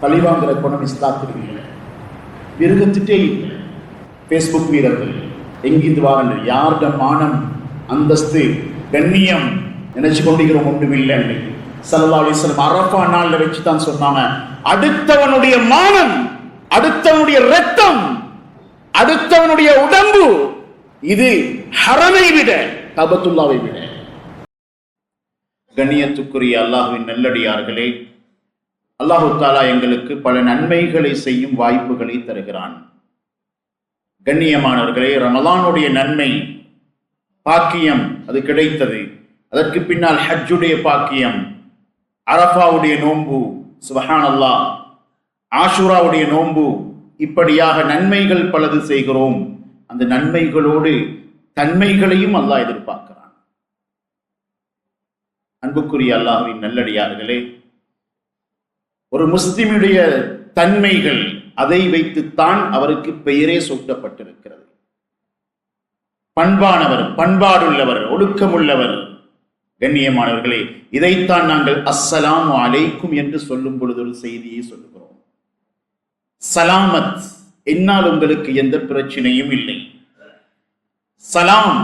பழிவாங்கிற குணம் இஸ்லாத்தில் இல்லை. மிருகத்திட்டே இல்லை. ஃபேஸ்புக் வீரர்கள் எங்கிருந்து வாரங்கள் யாருட மானம் அந்தஸ்து கண்ணியம் நினைச்சு கொண்டிருக்கிறோம் ஒன்றும் இல்லை. ஸல்லல்லாஹு அலைஹி வஸல்லம் அரஃபா நாள்ல வச்சு தான் சொன்னாங்க, அடுத்தவனுடைய மானம், அடுத்தவனுடைய ரத்தம், அடுத்தவனுடைய உடம்பு இது ஹரமை விட, கபத்துல்லாவை விட. கண்ணியத்துக்குரிய அல்லாஹ்வின் நல்லடியார்களே, அல்லாஹு தஆலா எங்களுக்கு பல நன்மைகளை செய்யும் வாய்ப்புகளை தருகிறான். கண்ணியமானவர்களே, ரமலானுடைய நன்மை பாக்கியம் அது கிடைத்தது. அதற்கு பின்னால் ஹஜ்ஜுடைய பாக்கியம், அரஃபாவுடைய நோன்பு, சுப்ஹானல்லாஹ், ஆஷூராவுடைய நோன்பு, இப்படியாக நன்மைகள் பலது செய்கிறோம். அந்த நன்மைகளோடு தன்மைகளையும் அல்லாஹ் எதிர்பார்க்கிறான். அன்புக்குரிய அல்லாஹ்வின் நல்லடியார்களே, ஒரு முஸ்லிமுடைய தன்மைகள், அதை வைத்துத்தான் அவருக்கு பெயரே சூட்டப்பட்டிருக்கிறது. பண்பானவர், பண்பாடுள்ளவர், ஒழுக்கமுள்ளவர். கண்ணியமானவர்களே, இதைத்தான் நாங்கள் அஸ்ஸலாமு அலைக்கும் என்று சொல்லும் பொழுது ஒரு செய்தியை சொல்லுகிறோம். சலாமத், என்னால் உங்களுக்கு எந்த பிரச்சனையும் இல்லை. சலாம்,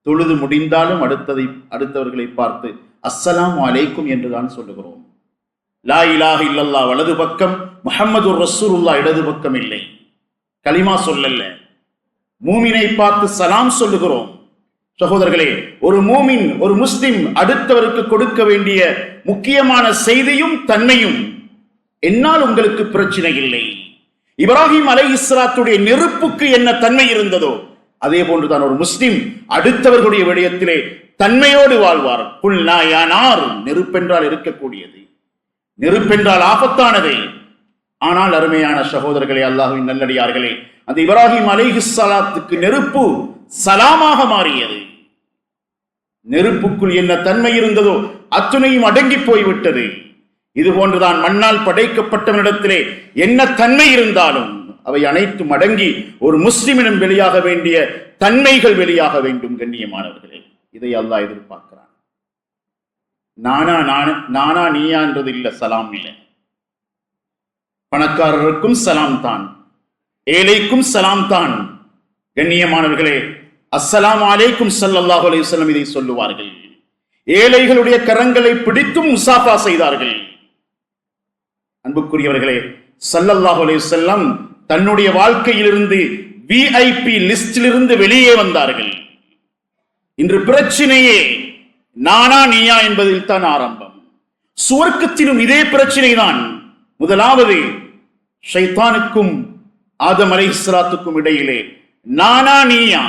தொழுது முடிந்தாலும் அடுத்தவர்களை பார்த்து அஸ்ஸலாமு அலைக்கும் என்றுதான் சொல்லுகிறோம். லா இலாஹ இல்லல்லாஹ் வலது பக்கம், முஹம்மதுர் ரசூலுல்லாஹ் இடது பக்கம் இல்லை. கலிமா சொல்லல்ல, மூமினை பார்த்து சலாம் சொல்லுகிறோம். சகோதரர்களே, ஒரு மூமின், ஒரு முஸ்லிம் அடுத்தவருக்கு கொடுக்க வேண்டிய முக்கியமான செய்தியும் தன்மையும், என்னால் உங்களுக்கு பிரச்சனை இல்லை. இப்ராஹிம் அலைஹிஸ்ஸலாத்துடைய நெருப்புக்கு என்ன தன்மை இருந்ததோ அதே போன்றுதான் ஒரு முஸ்லிம் அடுத்தவர்களுடைய விடயத்திலே தன்மையோடு வாழ்வார். குல்னா யா நார், நெருப்பென்றால் இருக்கக்கூடியது, நெருப்பென்றால் ஆபத்தானதை. ஆனால் அருமையான சகோதரர்களே, அல்லாஹ்வின் நல்லடியார்களே, அந்த இப்ராஹிம் அலைஹிஸ்ஸலாத்துக்கு நெருப்பு சலாமாக மாறியது. நெருப்புக்குள் என்ன தன்மை இருந்ததோ அத்துணையும் அடங்கி போய்விட்டது. இது போன்றுதான் மண்ணால் படைக்கப்பட்டவனிடத்திலே என்ன தன்மை இருந்தாலும் அவை அனைத்தும் அடங்கி ஒரு முஸ்லிமிடம் வெளியாக வேண்டிய தன்மைகள் வெளியாக வேண்டும். கண்ணியமானவர்களே, இதை அல்லாஹ் எதிர்பார்க்கிறான். நானா நீயான்றது இல்ல, சலாம் இல்லை. பணக்காரருக்கும் சலாம் தான், ஏழைக்கும் சலாம் தான். கண்ணியமானவர்களே, அஸ்ஸலாமு அலைக்கும் ஸல்லல்லாஹு அலைஹி வஸல்லம் இதை சொல்லுவார்கள். ஏழைகளுடைய கரங்களை பிடித்தும் முசாஃபா செய்தார்கள். அன்புக்குரியவர்களே, ஸல்லல்லாஹு அலைஹி வஸல்லம் தன்னுடைய வாழ்க்கையிலிருந்து VIP லிஸ்டிலிருந்து வெளியே வந்தார்கள். இன்று பிரச்சனையே நானா நீயா என்பதில் தான் ஆரம்பம். சுவர்க்கத்திலும் இதே பிரச்சனை தான். முதலாவது ஷைத்தானுக்கும் ஆதம் அலைஹிஸ்ஸலாத்துக்கும் இடையிலே நானா நீயா.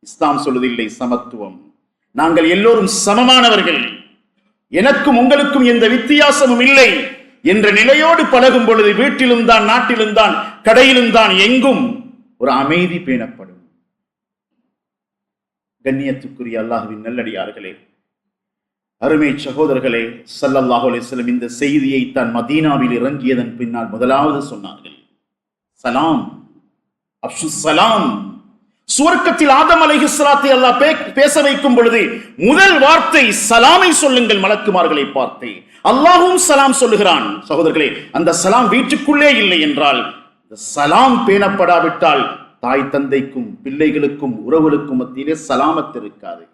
இஸ்லாம் சொல்வதில்லை, சமத்துவம். நாங்கள் எல்லோரும் சமமானவர்கள், எனக்கும் உங்களுக்கும் எந்த வித்தியாசமும் இல்லை என்ற நிலையோடு பழகும் பொழுது வீட்டிலும் தான், நாட்டிலும் தான், கடையிலும் தான், எங்கும் ஒரு அமைதி பேணப்படும். கண்ணியத்துக்குரிய அல்லாஹ்வின் நல்லடியார்களே, அருமை சகோதரர்களே, ஸல்லல்லாஹு அலைஹி வஸல்லம் இந்த செய்தியை தான் மதீனாவில் இறங்கியதன் பின்னால் முதலாவது சொன்னார்கள். சலாம், அப்ஷு சலாம். சுவர்க்கத்தில் ஆதம் அலைஹிஸ்ஸலாத்தை அல்லாஹ் பேச வைக்கும் பொழுது முதல் வார்த்தை சலாமை சொல்லுங்கள் மலக்குமார்களை பார்த்து. அல்லாஹ்வும் சலாம் சொல்லுகிறான். சகோதரர்களே, அந்த சலாம் வீட்டுக்குள்ளே இல்லை என்றால், சலாம் பேணப்படாவிட்டால் தாய் தந்தைக்கும் பிள்ளைகளுக்கும் உறவுகளுக்கும் மத்தியிலே சலாமத் இருக்காது.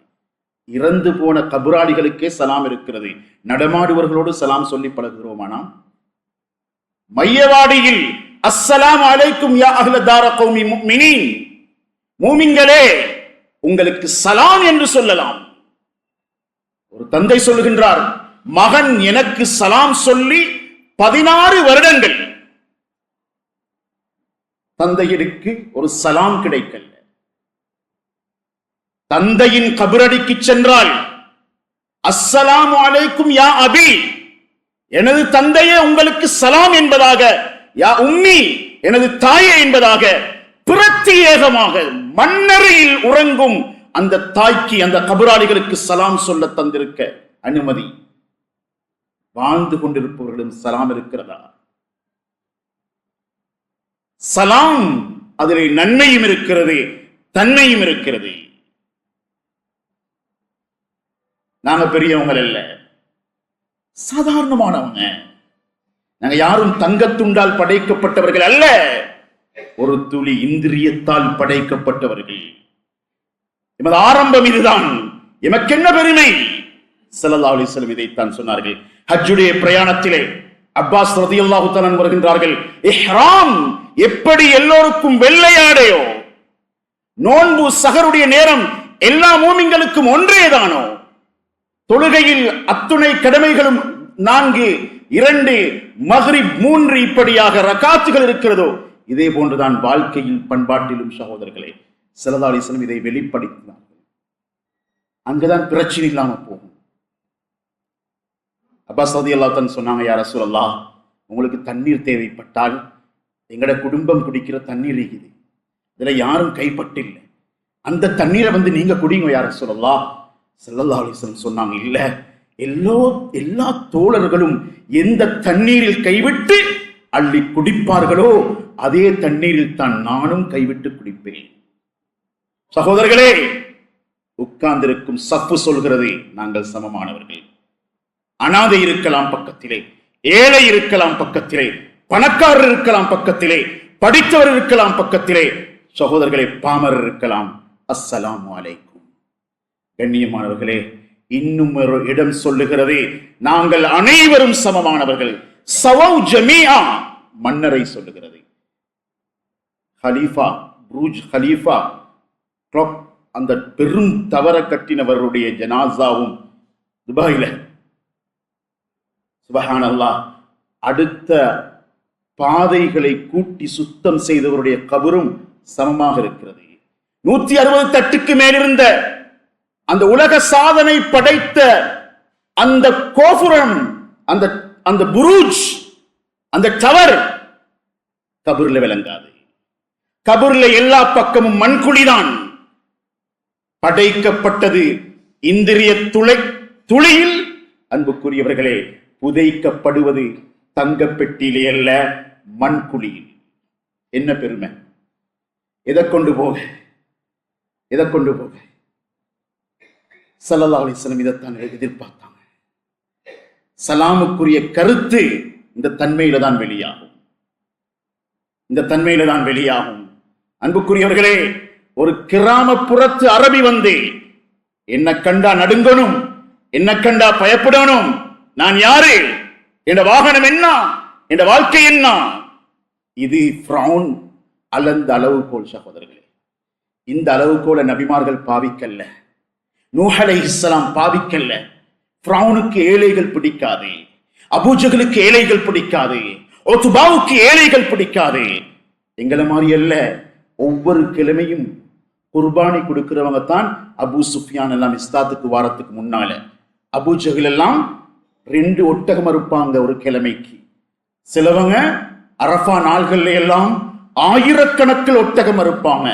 இறந்து போன கபுராளிகளுக்கே சலாம் இருக்கிறது. நடமாடுவர்களோடு சலாம் சொல்லி பழகுகிறோமானா? மையவாடியில் அஸ்ஸலாமு அலைக்கும் யா அஹ்ல தார கௌமி முஃமினீன், மூமின்களே உங்களுக்கு சலாம் என்று சொல்லலாம். ஒரு தந்தை சொல்லுகின்றார், மகன் எனக்கு சலாம் சொல்லி 16 வருடங்கள் தந்தையிற்கு ஒரு சலாம் கிடைக்கல. தந்தையின் கபரடிக்கு சென்றால் அஸ்ஸலாமு அலைக்கும் யா அபி, எனது தந்தையே உங்களுக்கு சலாம் என்பதாக, யா உம்மி எனது தாயே என்பதாக பிரத்யேகமாக மண்ணறையில் உறங்கும் அந்த தாய்க்கு, அந்த கபராளிகளுக்கு சலாம் சொல்ல தந்திருக்க அனுமதி. வாழ்ந்து கொண்டிருப்பவர்களும் சலாம் இருக்கிறதா? சலாம், அதிலே நன்மையும் இருக்கிறது, தன்மையும் இருக்கிறது. நாங்க பெரியவங்க அல்ல, சாதாரணமானவங்க. நாங்க யாரும் தங்கத்துண்டால் படைக்கப்பட்டவர்கள் அல்ல, ஒரு துளி இந்திரியத்தால் படைக்கப்பட்டவர்கள். எமது ஆரம்பம் இதுதான். எமக்கு என்ன பெருமை? ஸல்லல்லாஹு அலைஹி வஸல்லம் இதைத்தான் சொன்னார்கள். ஹஜ்ஜுடைய பிரயாணத்திலே அப்பாஸ் ரலியல்லாஹு தஆலா வருகின்றார்கள். இஹ்ராம் எப்படி எல்லோருக்கும் வெள்ளையாடையோ, நோன்பு சஹருடைய நேரம் எல்லா மூமின்களுக்கும் ஒன்றேதானோ, தொழுகையில் அத்துணை கடமைகளும் 4, 2, மக்ரிப் 3 இப்படியாக ரகாத்துகள் இருக்கிறதோ, இதே போன்றுதான் வாழ்க்கையில் பண்பாட்டிலும் சகோதரர்களே ஸல்லல்லாஹு அலைஹி வஸல்லம் இதை வெளிப்படுத்தினார்கள். அங்குதான் பிரச்சனை இல்லாம போகும். அப்பாஸ் ரலியல்லாஹு தஆலா சொன்னாங்க, யா ரசூலல்லாஹ், உங்களுக்கு தண்ணீர் தேவைப்பட்டால் எங்கட குடும்பம் குடிக்கிற தண்ணீர் இருக்குது, இதுல யாரும் கைப்பட்டில்லை, அந்த தண்ணீரை நீங்க குடிங்க யா ரசூலல்லாஹ். ஸல்லல்லாஹு அலைஹி வஸல்லம் சொன்னாங்க, இல்ல, எல்லா தோழர்களும் எந்த தண்ணீரில் கைவிட்டு அள்ளி குடிப்பார்களோ அதே தண்ணீரில் தான் நானும் கைவிட்டு குடிப்பேன். சகோதரர்களே, உட்கார்ந்திருக்கும் சப்பு சொல்கிறது நாங்கள் சமமானவர்கள். அனாதை இருக்கலாம் பக்கத்திலே, ஏழை இருக்கலாம் பக்கத்திலே, பணக்காரர் இருக்கலாம் பக்கத்திலே, படித்தவர் இருக்கலாம் பக்கத்திலே, சகோதரர்களே பாமரர் இருக்கலாம். அஸ்ஸலாமு அலைக்கும். கண்ணியமானவர்களே, இன்னும் ஒரு இடம் சொல்லுகிறது, நாங்கள் அனைவரும் சமமானவர்கள். சவௌ ஜமீஆ, மன்னரை சொல்லுகிறது. ஹலீஃபா, புர்ஜ் ஹலீஃபா கிளாக், அந்த பெரும் தவற கட்டினவருடைய ஜனாசாவும் துபாயில, சுப்ஹானல்லாஹ், அடுத்த பாதைகளை கூட்டி சுத்தம் செய்தவருடைய கபரும் சமமாக இருக்கிறது. 160 தட்டுக்கு மேலிருந்த அந்த உலக சாதனை படைத்த அந்த கோபுரம், அந்த புரூஜ், அந்த டவர் கபூர்ல விளங்காது. கபூர்ல எல்லா பக்கமும் மண்குழிதான். படைக்கப்பட்டது இந்திரிய துளியில். அன்புக்குரியவர்களே, புதைக்கப்படுவது தங்க பெட்டியிலே அல்ல, மண்குழியில். என்ன பெருமை! எதை கொண்டு போக? ஸல்லல்லாஹு அலைஹி வஸல்லம் இதைத்தான் எதிர்பார்த்தாங்க. சலாமுக்குரிய கருத்து இந்த தன்மையில தான் வெளியாகும். அன்புக்குரியவர்களே, ஒரு கிராமப்புறத்து அரபி என்ன கண்டா நடுங்கணும், என்ன கண்டா பயப்படணும். நான் யாரு? என் வாகனம் என்ன? என் வாழ்க்கை என்ன? இது ஃபிரௌன் அளந்த அளவுகோல் சகோதரர்களே. இந்த அளவுகோல நபிமார்கள் பாவிக்கல்ல, நூஹ் அலைஹிஸ்ஸலாம் பாவிக்கல்ல. ஃபிரௌனுக்கு ஏழைகள் பிடிக்காது, அபூஜஹலுக்கு ஏழைகள் பிடிக்காது, உத்பாவுக்கு ஏழைகள் பிடிக்காது. எங்களை மாதிரி அல்ல. ஒவ்வொரு கிழமையும் குர்பானி கொடுக்கிறவங்க தான் அபூ சுஃபியான் எல்லாம் இஸ்லாத்துக்கு வாரத்துக்கு முன்னால. அபூஜஹல் எல்லாம் 2 ஒட்டகம் இருப்பாங்க ஒரு கிழமைக்கு. சிலவங்க அரஃபா நாள்கள்ல எல்லாம் ஆயிரக்கணக்கில் ஒட்டகம் இருப்பாங்க.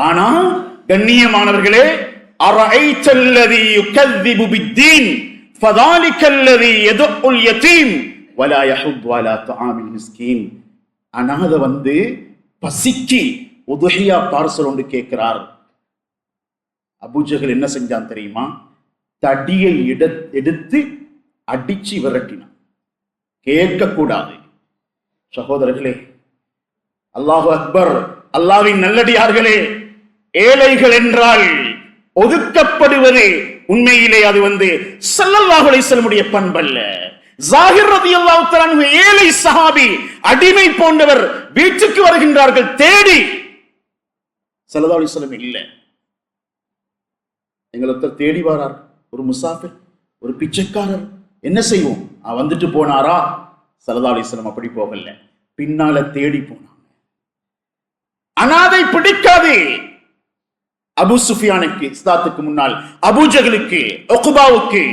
ஆனா கண்ணியமானவர்களே, அரஐத்தல்லதி யுகذிபு பித்தீன் ஃபதாலிகல்லதி யதுல் யதீம் வலா யஹுத் வலா தஆமில் மிஸ்கீன். அனாதை பசிக்கு உதுஹியா பார்சல் ஒன்று கேட்கிறார். அபூஜஹல் என்ன செஞ்சான் தெரியுமா? தடியை எடுத்து அடிச்சு விரட்டினான். கேட்க கூடாது. சகோதரர்களே, அல்லாஹு அக்பர், அல்லாஹ்வின் நல்லடியார்களே, ஏழைகள் என்றால் ஒதுக்கப்படுவது உண்மையிலே அது ஸல்லல்லாஹு அலைஹி வஸல்லம் பண்பல்ல. ஜாஹிர் ரலியல்லாஹு தஆலா அன்ஹு ஏழை சஹாபி, அடிமை போன்றவர் வீட்டுக்கு வருகின்றார்கள் தேடி. ஸல்லல்லாஹு அலைஹி வஸல்லம் இல்ல. எங்களுக்கு தேடி வரார் ஒரு முசாஃபிர், ஒரு பிச்சைக்காரர், என்ன செய்வோம்? வந்துட்டு போனாரா? ஸல்லல்லாஹு அலைஹி வஸல்லம் அப்படி போகல, பின்னால தேடி போனாங்க. அனாதை பிடிக்காது. அபூ சுஃபியானுக்கு இஸ்லாத்துக்கு முன்னால், அபூஜஹலுக்கு, உக்பாவுக்கு,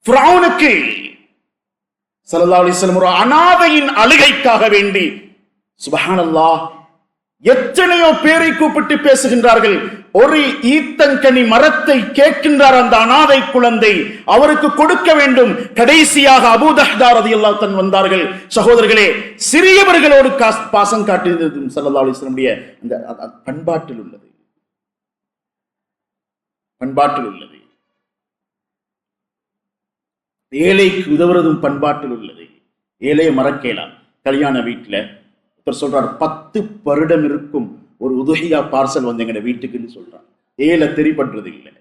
ஃபிரௌனுக்கு ஸல்லல்லாஹு அலைஹி வஸல்லம் ஒரு அனாதையின் அழுகைக்காக வேண்டி சுப்ஹானல்லாஹ் எத்தனையோ பேரை கூப்பிட்டு பேசுகின்றார்கள். ஒரு ஈத்தங்கனி மரத்தை கேட்கின்றார் அந்த அனாதை குழந்தை, அவருக்கு கொடுக்க வேண்டும். கடைசியாக அபூ தஹ்தா ரலியல்லாஹு அன்ஹு வந்தார்கள். சகோதரர்களே, சிறியவர்களோடு பாசம் காட்டியது ஸல்லல்லாஹு அலைஹி வஸல்லம் அந்த பண்பாட்டில் உள்ளது. ஏழைக்கு உதவுறதும் பண்பாட்டில் உள்ளது. ஏழையை மறக்கலாம். கல்யாண வீட்டில் ஒருத்தர் சொல்றார், 10 வருடம் இருக்கும் ஒரு உதுஹியா பார்சல் வந்து எங்க வீட்டுக்குன்னு சொல்றாங்க. ஏழை தெரிபடுறது இல்லை.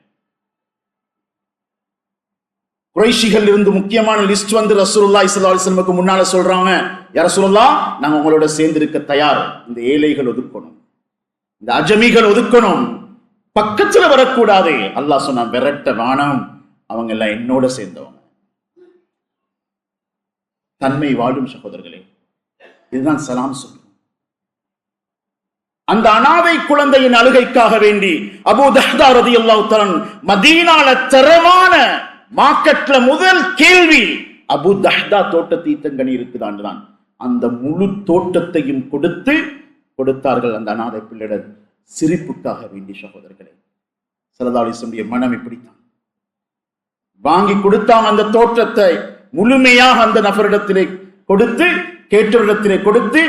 குறைஷிகள் இருந்து முக்கியமான லிஸ்ட் வந்து ரசூலுல்லாஹி ஸல்லல்லாஹு அலைஹி வஸல்லம் முன்னால சொல்றாங்க, யா ரசூலுல்லாஹ், நாங்க உங்களோட சேர்ந்து இருக்க தயார். இந்த ஏழைகள் ஒதுக்கணும், இந்த அஜமிகள் ஒதுக்கணும், பக்கத்துல வரக்கூடாது. அல்லாஹ் சொன்னா, விரட்ட வானம், அவங்க எல்லாம் என்னோட சேர்ந்தவங்க. தன்மை வாழும் சகோதரர்களே, இதுதான் சலாம் சொல்லும். அந்த அனாதை குழந்தையின் அழுகைக்காக வேண்டி அபூ தஹ்தா ரலியல்லாஹு தஆலா மதீனால தரமான மார்க்கெட்ல முதல் கேள்வி, அபூ தஹ்தா தோட்டத்தை ஈத்தங்கனி இருக்குதான். அந்த முழு தோட்டத்தையும் கொடுத்தார்கள் அந்த அனாதை பிள்ளைகள் சிரிப்புக்காக வேண்டி. சகோதரர்களே, ஸல்லல்லாஹு அலைஹி வஸல்லம் மனம் இப்படித்தான். வாங்கி கொடுத்தாங்க அந்த தோட்டத்தை முழுமையாக அந்த நபரிடத்திலே கொடுத்து, கேட்டவரிடத்திலே கொடுத்து,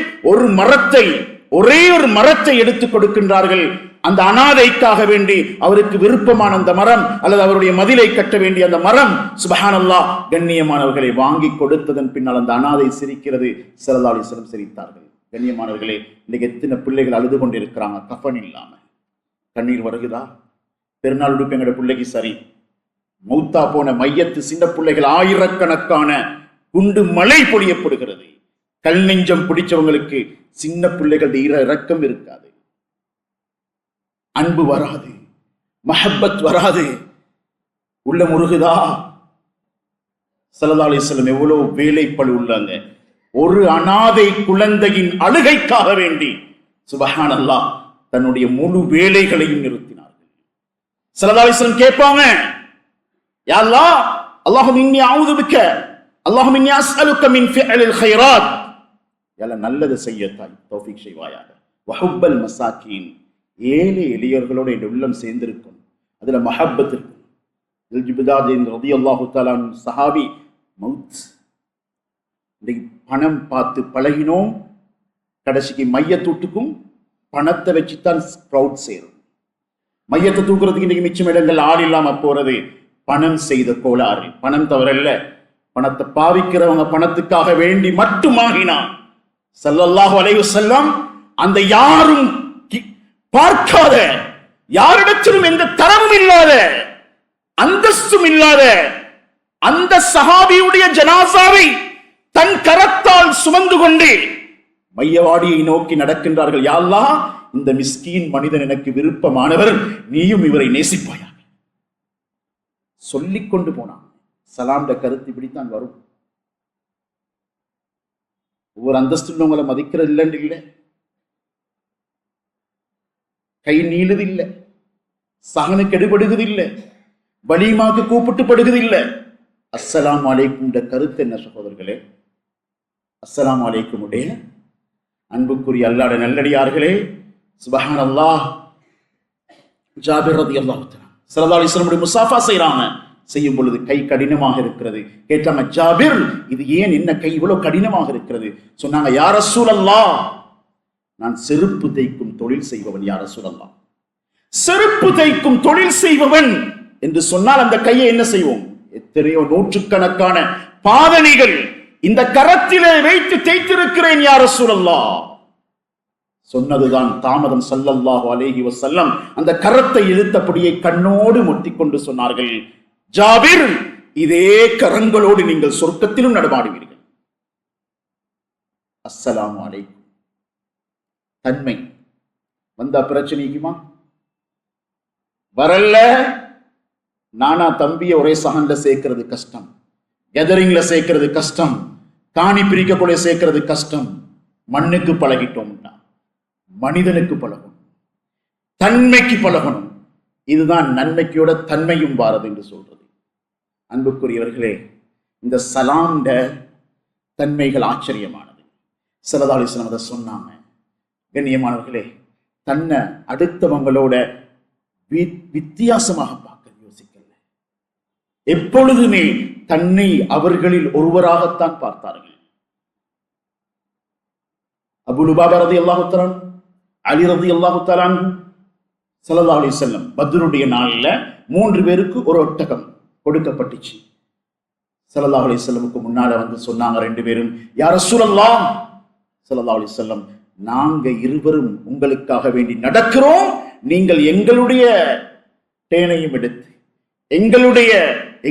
ஒரே ஒரு மரத்தை எடுத்து கொடுக்கின்றார்கள் அந்த அனாதைக்காக வேண்டி. அவருக்கு விருப்பமான அந்த மரம் அல்லது அவருடைய மதிலை கட்ட வேண்டிய அந்த மரம். சுப்ஹானல்லாஹ், கண்ணியமானவர்களை வாங்கி கொடுத்ததன் பின்னால் அந்த அனாதை சிரிக்கிறது. ஸல்லல்லாஹு அலைஹி வஸல்லம் சிரித்தார்கள். கண்ணியமானவர்களே, இன்னைக்கு எத்தனை பிள்ளைகள் அழுது கொண்டு இருக்கிறாங்க கஃபன் இல்லாம. கண்ணீர் வருகுதா? பெருநாள் உடுப்பு எங்களுடைய பிள்ளைக்கு சரி, மௌத்தா போன மையத்து சின்ன பிள்ளைகள் ஆயிரக்கணக்கான குண்டு மழை பொழியப்படுகிறது. கல் நெஞ்சம் பிடிச்சவங்களுக்கு சின்ன பிள்ளைகள் இரக்கம் இருக்காது, அன்பு வராது, மஹப்பத் வராது, உள்ள முருகுதா? ஸல்லல்லாஹு அலைஹி வஸல்லம் எவ்வளவு வேலைப்பளு உள்ளாங்க. ஒரு அனாதை குழந்தையின் அழுகைக்காக வேண்டி சுப்ஹானல்லாஹ் தன்னுடைய முழு வேலைகளையும் நிறுத்தினார்கள். ஸல்லல்லாஹு அலைஹி வஸல்லம் கேட்பாங்க, யா அல்லாஹ், அல்லாஹும்ம இன்னி அஊது பிக்க, அல்லாஹும்ம இன்னி அஸ்அலுக மின் ஃபிஅலில் கைராத், யல்ல நல்லது செய்யத்தாய் தௌஃபீக் செய்வாயாக. வஹுப்பல் மசாக்கீன், ஏழை எளியவர்களோடு என் உள்ளம் சேர்ந்திருக்கும், அதுல மஹப்பத் இருக்கும். ரலியல்லாஹு தஆலா சஹாபி மவுத். பணம் பார்த்து பழகினோம், கடைசிக்கு மையத்தூட்டுக்கும் பணத்தை வச்சுத்தான் க்ரௌட் சேரும். மையத்தை தூக்குறதுக்கு இன்னைக்கு மிச்சம் இடங்கள் ஆள் இல்லாம போறது பணம் செய்த கோளாறு. பணம் தவறல்ல, பணத்தை பாவிக்கிறவங்க பணத்துக்காக வேண்டி மட்டுமாகினான். ஸல்லல்லாஹு அலைஹி வஸல்லம் அந்த யாரும் பார்க்காத, யாரிடத்திலும் எந்த தரமும் இல்லாத, அந்தஸ்தும் இல்லாத அந்த சஹாபியுடைய ஜனாசாவை தன் கரத்தால் சுமந்து கொண்டு மையவாடியை நோக்கி நடக்கின்றார்கள். யா அல்லாஹ், இந்த மிஸ்கீன் மனிதன் எனக்கு விருப்பமானவர், நீயும் இவரை நேசிப்பாயாக சொல்லிக் கொண்டு போனான். சலாம்ட கருத்து இப்படித்தான் வரும். ஒவ்வொரு அந்தஸ்து உங்களை மதிக்கிறது இல்லைன்னு இல்லை, கை நீளுது இல்லை, சகனுக்கு எடுபடுகிறது இல்லை, வலிமாக்கு கூப்பிட்டு படுகிறது இல்லை. அஸ்ஸலாமு அலைக்கும் கருத்து என்ன சகோதரர்களே? அஸ்ஸலாமு அலைக்கும் உடைய அன்புக்குரிய அல்லாஹ்வுடைய நல்லடியார்களே, சுப்ஹானல்லாஹ். ஜாபிர் ரலியல்லாஹு தஆலா ஸல்லல்லாஹு அலைஹி வஸல்லம் முஸாஃபா செய்யும் பொழுது கை கடினமாக இருக்கிறது. கேட்டாங்க, ஜாபிர், இது ஏன் என்ன கை இவ்வளவு கடினமாக இருக்கிறது? சொன்னாங்க, யா ரசூலல்லாஹ், நான் செருப்பு தைக்கும் தொழில் செய்பவன். யா ரசூலல்லாஹ், செருப்பு தைக்கும் தொழில் செய்பவன் என்று சொன்னால் அந்த கையை என்ன செய்வோம்? எத்தனையோ நூற்றுக்கணக்கான பாதணிகள் இந்த கரத்திலே வைத்து தேய்த்திருக்கிறேன் யா ரசூலல்லாஹ். சொன்னதுதான் தாமதம். ஸல்லல்லாஹு அலைஹி வஸல்லம் அந்த கரத்தை இழுத்தபடியே கண்ணோடு முட்டிக்கொண்டு சொன்னார்கள், ஜாபிர், இதே கரங்களோடு நீங்கள் சொர்க்கத்திலும் நடமாடுவீர்கள். அஸ்ஸலாமு அலைக்கும். தன்மை வந்தா பிரச்சனைக்குமா? வரல, நானா தம்பிய ஒரே சகன்ல சேர்க்கிறது கஷ்டம், கெதரிங்ல சேர்க்கிறது கஷ்டம், காணி பிரிக்கக்கூடிய சேர்க்கிறது கஷ்டம். மண்ணுக்கு பழகிட்டோம்னா மனிதனுக்கு பழகணும், தன்மைக்கு பழகணும். இதுதான் நன்மைக்கையோட தன்மையும் வாரது என்று சொல்றது. அன்புக்குரியவர்களே, இந்த சலாம்ட தன்மைகள் ஆச்சரியமானது. ஸல்லல்லாஹு அலைஹி வஸல்லம் அதை சொன்னாங்க. கண்ணியமானவர்களே, தன்னை அடுத்தவங்களோட வித்தியாசமாக பார்க்க யோசிக்கல. எப்பொழுதுமே தன்னை அவர்களில் ஒருவராகத்தான் பார்த்தார்கள். அபூ லுபாபா ரலியல்லாஹு தஆலா, அலி ரலியல்லாஹு தஆலா, ஸல்லல்லாஹு அலைஹி வஸல்லம் பத்ருடைய நாளில் 3 பேருக்கு ஒரு ஒட்டகம் கொடுக்கப்பட்டுச்சு. ஸல்லல்லாஹு அலைஹி வஸல்லமுக்கு முன்னால வந்து சொன்னாங்க ரெண்டு பேரும், யா ரசூலல்லாஹ் ஸல்லல்லாஹு அலைஹி வஸல்லம், நாங்க இருவரும் உங்களுக்காக வேண்டி நடக்கிறோம், நீங்கள் எங்களுடைய தேனையும் எடுத்து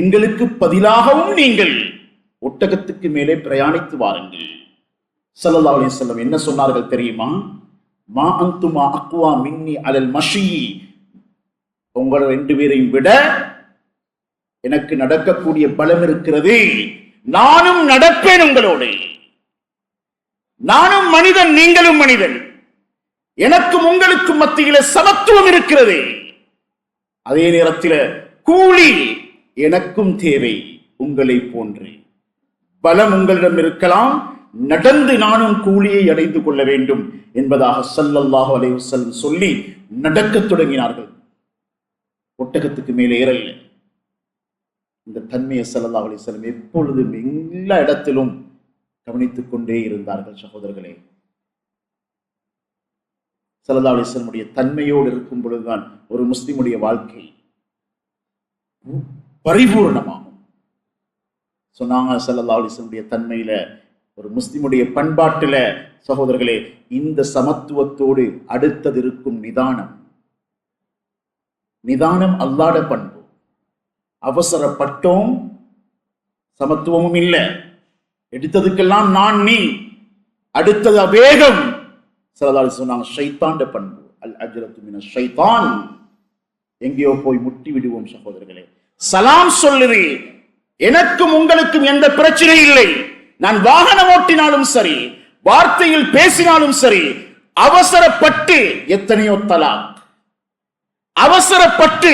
எங்களுக்கு பதிலாகவும் நீங்கள் ஒட்டகத்துக்கு மேலே பிரயாணித்து வாருங்கள். ஸல்லல்லாஹு அலைஹி வஸல்லம் என்ன சொன்னார்கள் தெரியுமா? மா அன்துமா அக்வா மின்னி அலல் மஷி, உங்களை ரெண்டு பேரையும் விட எனக்கு நடக்கக்கூடிய பலம் இருக்கிறது, நானும் நடப்பேன் உங்களோடு. நானும் மனிதன், நீங்களும் மனிதன், எனக்கும் உங்களுக்கும் மத்தியில சமத்துவம் இருக்கிறது. அதே நேரத்தில் கூலி எனக்கும் தேவை, உங்களை போன்று பலம் உங்களிடம் இருக்கலாம், நடந்து நானும் கூலியை அடைந்து கொள்ள வேண்டும் என்பதாக ஸல்லல்லாஹு அலைஹி வஸல்லம் சொல்லி நடக்கத் தொடங்கினார்கள். ஒட்டகத்துக்கு மேலே ஏறல. இந்த தன்மையை ஸல்லல்லாஹு அலைஹி வஸல்லம் எப்பொழுதும் எல்லா இடத்திலும் கவனித்துக் கொண்டே இருந்தார்கள். சகோதரர்களே, ஸல்லல்லாஹு அலைஹி வஸல்லம் தன்மையோடு இருக்கும் பொழுதுதான் ஒரு முஸ்லிமுடைய வாழ்க்கை பரிபூர்ணமாகும். சொன்னாங்க ஸல்லல்லாஹு அலைஹி வஸல்லம் தன்மையில, ஒரு முஸ்லிமுடைய பண்பாட்டில சகோதரர்களே, இந்த சமத்துவத்தோடு அடுத்தது இருக்கும் நிதானம். நிதானம் அல்லாஹ்வுடைய பண்பு. அவசரப்பட்டோம், சமத்துவமும் இல்லை, எடுத்ததுக்கெல்லாம் நான் நீ, அடுத்தது வேகம். ஸல்லல்லாஹு அலைஹி வஸல்லம் சொன்னாங்க ஷைத்தானுடைய பண்பு, அல் அஜ்ரத்து மினஷ் ஷைத்தான், எங்கேயோ போய் முட்டி விடுவோம். சகோதரர்களே, சலாம் சொல்லுது, எனக்கும் உங்களுக்கும் எந்த பிரச்சனை இல்லை, நான் வாகனம் ஓட்டினாலும் சரி, வார்த்தையில் பேசினாலும் சரி, அவசரப்பட்டு எத்தனையோ தலாக், அவசரப்பட்டு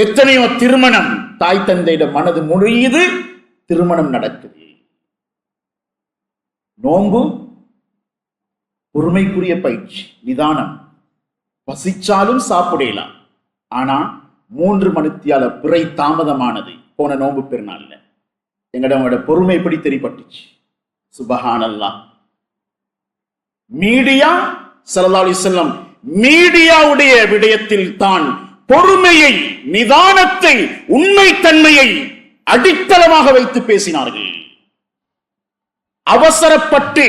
எத்தனையோ திருமணம், தாய் தந்தையிடம் மனது முறியுது, திருமணம் நடக்குது. நோன்பு பொறுமைக்குரிய பயிற்சி, நிதானம். பசிச்சாலும் சாப்பிடலாம், ஆனா 3 மணித்தியால பிறை தாமதமானது போன நோன்பு பெருநாள்ல. எங்களோட பொறுமை எப்படி தெரிப்பட்டுச்சு. சுபஹானல்லாஹ். மீடியா ஸல்லல்லாஹு அலைஹி வஸல்லம் மீடியாவுடைய விடயத்தில் தான் பொறுமையை, நிதானத்தை, உண்மைத்தன்மையை அடித்தளமாக வைத்து பேசினார்கள். அவசரப்பட்டு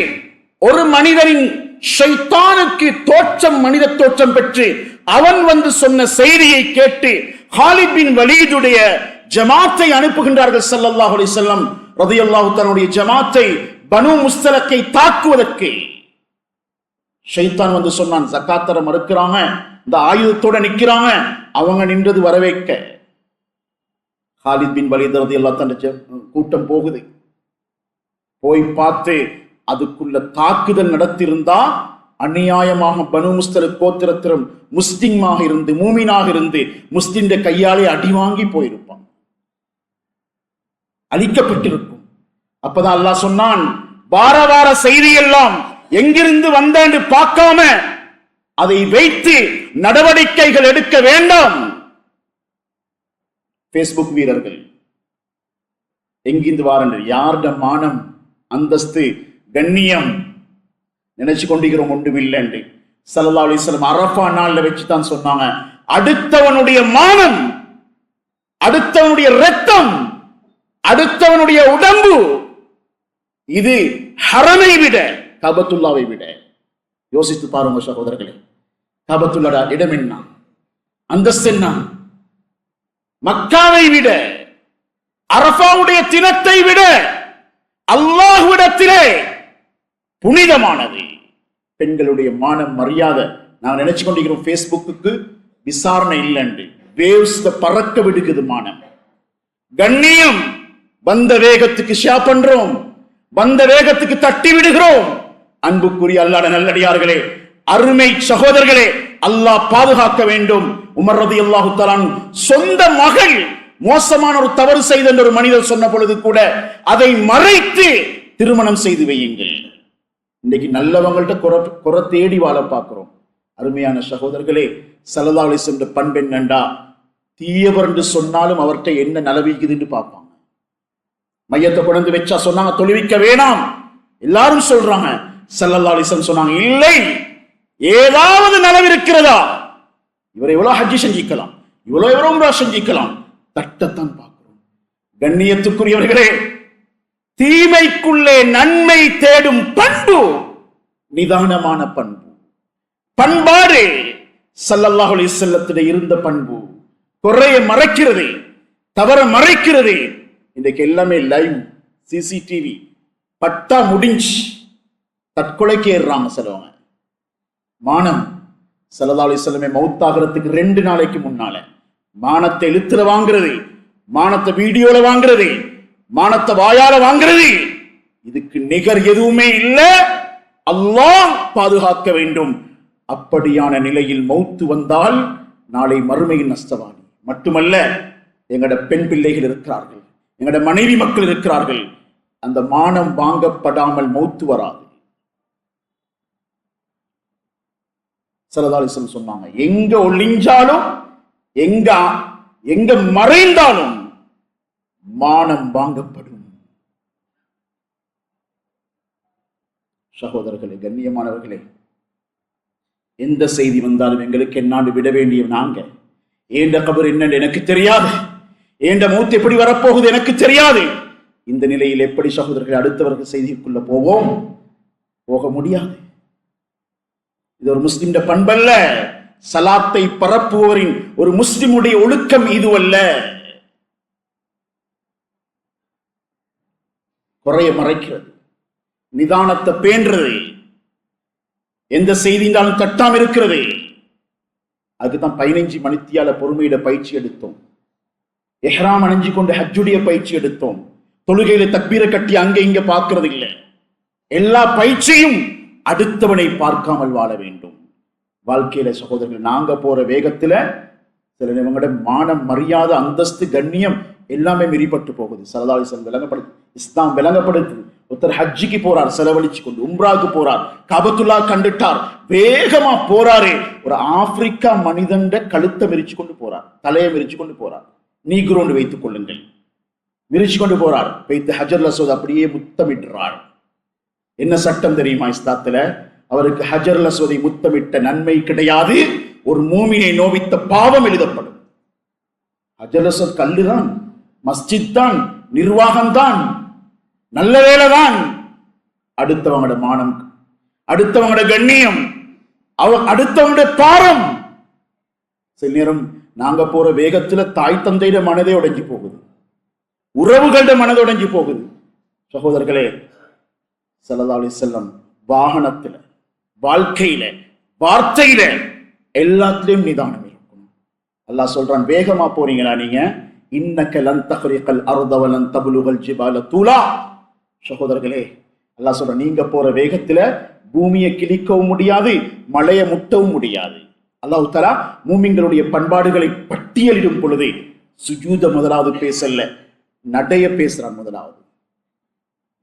ஒரு மனிதனின் ஷைத்தானுக்கு தோற்றம், மனித தோற்றம் பெற்று அவன் வந்து சொன்ன செய்தியை கேட்டு காலித் பின் வலீதுடைய ஜமாத்தை அனுப்புகின்றார்கள். ஸல்லல்லாஹு அலைஹி வஸல்லம் ரலியல்லாஹு தஆலாவுடைய ஜமாத்தை பனு முஸ்தலக்கை தாக்குவதற்கு. ஷைத்தான் வந்து சொன்னான், ஜகாத்தர மறுக்கிறாங்க, இந்த ஆயுதத்தோட நிக்கிறாங்க, அவங்க நின்றது வரவேற்க. காலித் பின் வலீத் ரலியல்லாஹு தஆலா கூட்டம் போகுது. போய் பார்த்து அதுக்குள்ள தாக்குதல் நடத்தியிருந்தா அநியாயமாக பனு முஸ்தலிக் கோத்திரத்திலும் முஸ்லிமாக இருந்து, மூமினாக இருந்து, முஸ்லிம் கையாலே அடி வாங்கி போயிருப்பான், அழிக்கப்பட்டிருக்கும். அப்பதான் அல்லாஹ் சொன்னான், வார வார செய்தி எல்லாம் எங்கிருந்து வந்தான்னு பார்க்காம அதை வைத்து நடவடிக்கைகள் எடுக்க வேண்டாம். பேஸ்புக் வீரர்கள் எங்கிருந்து வாரங்கள், யாருடைய மானம், அந்தஸ்து, கண்ணியம் நினைச்சு கொண்டிருக்கிறோம் ஒன்றுமில்லை என்று ஸல்லல்லாஹு அலைஹி வஸல்லம் அரஃபா நாள்ல வச்சுதான் சொன்னாங்க, அடுத்தவனுடைய மானம், அடுத்தவனுடைய இரத்தம், அடுத்தவனுடைய உடம்பு, இது ஹரமை விட, கபத்துல்லாவை விட. யோசித்து பாருங்க சகோதரர்களே, கபத்துல்லா இடம் என்ன, அந்தஸ்து என்ன? மக்காவை விட, அரஃபாவுடைய தினத்தை விட அல்லாஹ்விடத்திலே புனிதமானது. பெண்களுடைய மானம், மரியாதை நாங்கள் நினைச்சு கொண்டிருக்கிறோம் பேஸ்புக்கு விசாரணை இல்லைன்னு, வேவ்ஸ் பறக்க விடுக்குது மானம், கண்ணியம். வந்த வேகத்துக்கு ஷேர் பண்றோம், வந்த வேகத்துக்கு தட்டி விடுகிறோம். அன்புக்குரிய அல்லாஹ்வுடைய நல்லடியார்களே, அருமை சகோதரர்களே, அல்லாஹ் பாதுகாக்க வேண்டும். உமர் ரலியல்லாஹு தஆலா சொந்த மகள் மோசமான ஒரு தவறு செய்த ஒரு மனிதர் சொன்ன பொழுது கூட அதை மறைத்து திருமணம் செய்து வையுங்கள். இன்னைக்கு நல்லவங்கள்ட்ட குறை தேடி வாழ பார்க்கிறோம். அருமையான சகோதரர்களே, ஸல்லல்லாஹு அலைஹி வஸல்லம் பண்பு என்னண்டா, தீயவர் என்று சொன்னாலும் அவர்கிட்ட என்ன நலவிக்குதுன்னு பார்ப்பாங்க. மையத்தை கொண்டு வச்சா சொன்னாங்க தொழுவிக்க வேணாம், எல்லாரும் சொல்றாங்க. ஸல்லல்லாஹு அலைஹி வஸல்லம் சொன்னாங்க, இல்லை, ஏதாவது நலவு இருக்கிறதா, இவரை எவ்வளவு ஹஜ்ஜி செஞ்சிக்கலாம், இவ்வளவு உம்ரா செஞ்சிக்கலாம், தட்டத்தான் பார்க்கிறோம். கண்ணியத்துக்குரியவர்களே, தீமைக்குள்ளே நன்மை தேடும் பண்பு நிதானமான பண்பு. பண்பாடு ஸல்லல்லாஹு அலைஹி வஸல்லத்திலே இருந்த பண்பு. குறைய மறைக்கிறது, தவற மறைக்கிறது. இன்றைக்கு எல்லாமே லைவ், சிசிடிவி. பட்டா முடிஞ்சு தற்கொலைக்கு ஏறுறாங்க சிலவங்க. மானம் ஸல்லல்லாஹு அலைஹி வஸல்லம் மௌத்தாகிறதுக்கு 2 நாளைக்கு முன்னால மானத்தை எழுத்துல வாங்குறது, மானத்தை வீடியோல வாங்குறது, மானத்தை வாயால வாங்குறது, இதுக்கு நிகர் எதுவுமே இல்லை. அல்லாஹ் பாதுகாக்க வேண்டும். அப்படியான நிலையில் மௌத்து வந்தால் நாளை மறுமையின் நஷ்டவாணி. மட்டுமல்ல, எங்கட பெண் பிள்ளைகள் இருக்கிறார்கள், எங்கட மனைவி மக்கள் இருக்கிறார்கள். அந்த மானம் வாங்கப்படாமல் மௌத்து வராது. ஸல்லல்லாஹு அலைஹி வஸல்லம் சொன்னாங்க, எங்க ஒளிஞ்சாலும் எங்க மறைந்தாலும் மானம் வாங்கப்படும். சகோதரர்களே, கண்ணியமானவர்களே, எந்த செய்தி வந்தாலும் எங்களுக்கு என்னாண்டு விட வேண்டிய நாங்க. ஏண்ட கபர் என்னன்னு எனக்கு தெரியாது, ஏண்ட மௌத் எப்படி வரப்போகுது எனக்கு தெரியாது. இந்த நிலையில் எப்படி சகோதரர்கள் அடுத்தவர்கள் செய்திக்குள்ள போவோம்? போக முடியாது. இது ஒரு முஸ்லிம்ட பண்பல்ல. சலாத்தை பரப்புவரின் ஒரு முஸ்லிமுடைய ஒழுக்கம் இதுவல்ல. குறைய மறைக்கிறது, நிதானத்தை பேன்றது, எந்த செய்தியாலும் தட்டாம இருக்கிறது. அதுக்குதான் 15 மணித்தியால பொறுமையிட பயிற்சி எடுத்தோம். இஹ்ராம் அணிஞ்சு கொண்டு ஹஜ்ஜுடைய பயிற்சி எடுத்தோம். தொழுகையில தக்பீரை கட்டி அங்க இங்க பார்க்கிறது இல்லை. எல்லா பயிற்சியும் அடுத்தவனை பார்க்காமல் வாழ வேண்டும். வாழ்க்கையில சகோதரர்கள், நாங்க போற வேகத்துல சில நிமிட மானம், மரியாதை, அந்தஸ்து, கண்ணியம் எல்லாமே மிரிப்பட்டு போகுது. ஸல்லல்லாஹு அலைஹி வஸல்லம் விளங்கப்படுது, இஸ்லாம் விளங்கப்படுது. ஒருத்தர் ஹஜ்ஜிக்கு போறார், செலவழிச்சு கொண்டு உம்ராவுக்கு போறார், கபத்துல்லா கண்டுட்டார், வேகமா போறாரு. ஒரு ஆப்பிரிக்கா மனிதண்ட கழுத்தை மிரிச்சு கொண்டு போறார், தலையை மிரிச்சு கொண்டு போறார். நீக்ரோண்டு வைத்துக் கொள்ளுங்கள், மிரிச்சு கொண்டு போறார். வைத்து ஹஜர் அஸ்வத் அப்படியே முத்தமிடுறார். என்ன சட்டம் தெரியுமா இஸ்லாத்துல? அவருக்கு ஹஜர் அஸ்வதை முத்தமிட்ட நன்மை கிடையாது, ஒரு மூமினை நோவித்த பாவம் எழுதப்படும். ஹஜர் அஸ்வத் கல்லுதான், மஸ்ஜித் தான், நிர்வாகம் தான், நல்ல வேலைதான். அடுத்தவங்களோட மானம், அடுத்தவங்களோட கண்ணியம், அடுத்தவங்களோட பாரம். சில நேரம் நாங்க போற வேகத்துல தாய் தந்தையிட மனதே உடைஞ்சு போகுது, உறவுகளோட மனதை உடைஞ்சு போகுது. சகோதரர்களே, ஸல்லல்லாஹு அலைஹி வஸல்லம் வாகனத்துல, வாழ்க்கையில, வார்த்தையில எல்லாத்திலையும் நிதானம் இருக்கும். அல்லாஹ் சொல்றான், வேகமா போறீங்களா நீங்க? இன்னக லன் தக்ரிகல் அர்த வலன் தப்லுகல் ஜிபால தூலா. சகோதரர்களே, அல்லாஹ் சொல்றான், நீங்க போற வேகத்துல பூமியை கிழிக்கவும் முடியாது, மலையை முட்டவும் முடியாது. அல்லாஹ் தஆலா மூமின்களுடைய பண்பாடுகளை பட்டியலிடும் பொழுது சுஜூத முதலாவது பேசல, நடைய பேசுறான். முதலாவது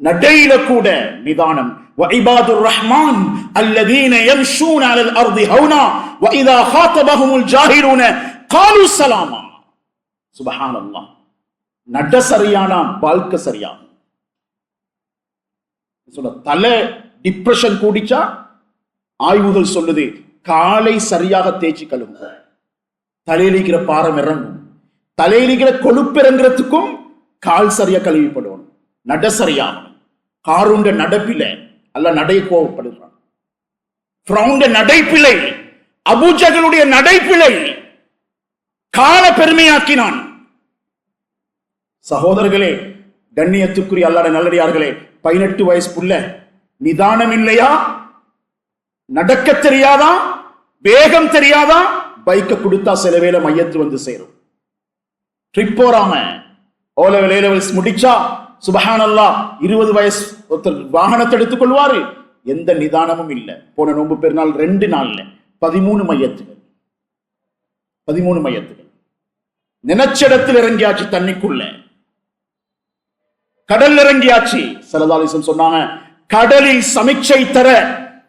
நடையில கூட நிதானம். வஇபாதுர் ரஹ்மான் அல்லதீன யம்ஷூன அலல் அர்தி ஹௌனா வஇதா காதபஹுமுல் ஜாஹிலூன காலு ஸலாமா. சுப்ஹானல்லாஹ். நட சரியானா வாழ்க்கை சரியாகும். சொல்ல தலை டிப்ரெஷன் கூடிச்சா ஆய்வுகள் சொல்லுது, காலை சரியாக தேய்ச்சி கழுவுங்க, தலையில இருக்கிற பாரம் இறங்கும். தலையில இருக்கிற கொழுப்பு இறங்குறதுக்கும் கால் சரியா கழுவிப்படுவோம். நட சரியாகணும். காருண்ட நடப்பில அல்ல நடை கோவப்படுகிறான். நடைப்பிழை, அபூஜகளுடைய நடைப்பிழை கால பெருமையாக்கினான். சகோதரர்களே, கண்ணியத்துக்குரிய அல்லாஹ்வுடைய நல்லடியார்களே, 18 வயசு புள்ள நிதானம் இல்லையா? நடக்க தெரியாதா? வேகம் தெரியாதா? பைக்க கொடுத்தா சில வேளை மையத்து வந்து சேரும். ட்ரிப் போறாங்க, ஓ லெவல், ஏ லெவல்ஸ் முடிச்சா சுப்ஹானல்லாஹ் 20 வயசு ஒருத்தர் வாகனத்தை எடுத்துக் கொள்வாரு. எந்த நிதானமும் இல்லை. போன நோன்பு பெருநாள் 2 நாள்ல 13 மையத்துகள், 13 மையத்துகள். நினைச்ச இடத்தில் இறங்கியாச்சு, தண்ணிக்குள்ள கடல் இறங்கியாச்சு. ஸல்லல்லாஹு அலைஹி வஸல்லம் சொன்னாங்க, கடலில் சமிச்சை தர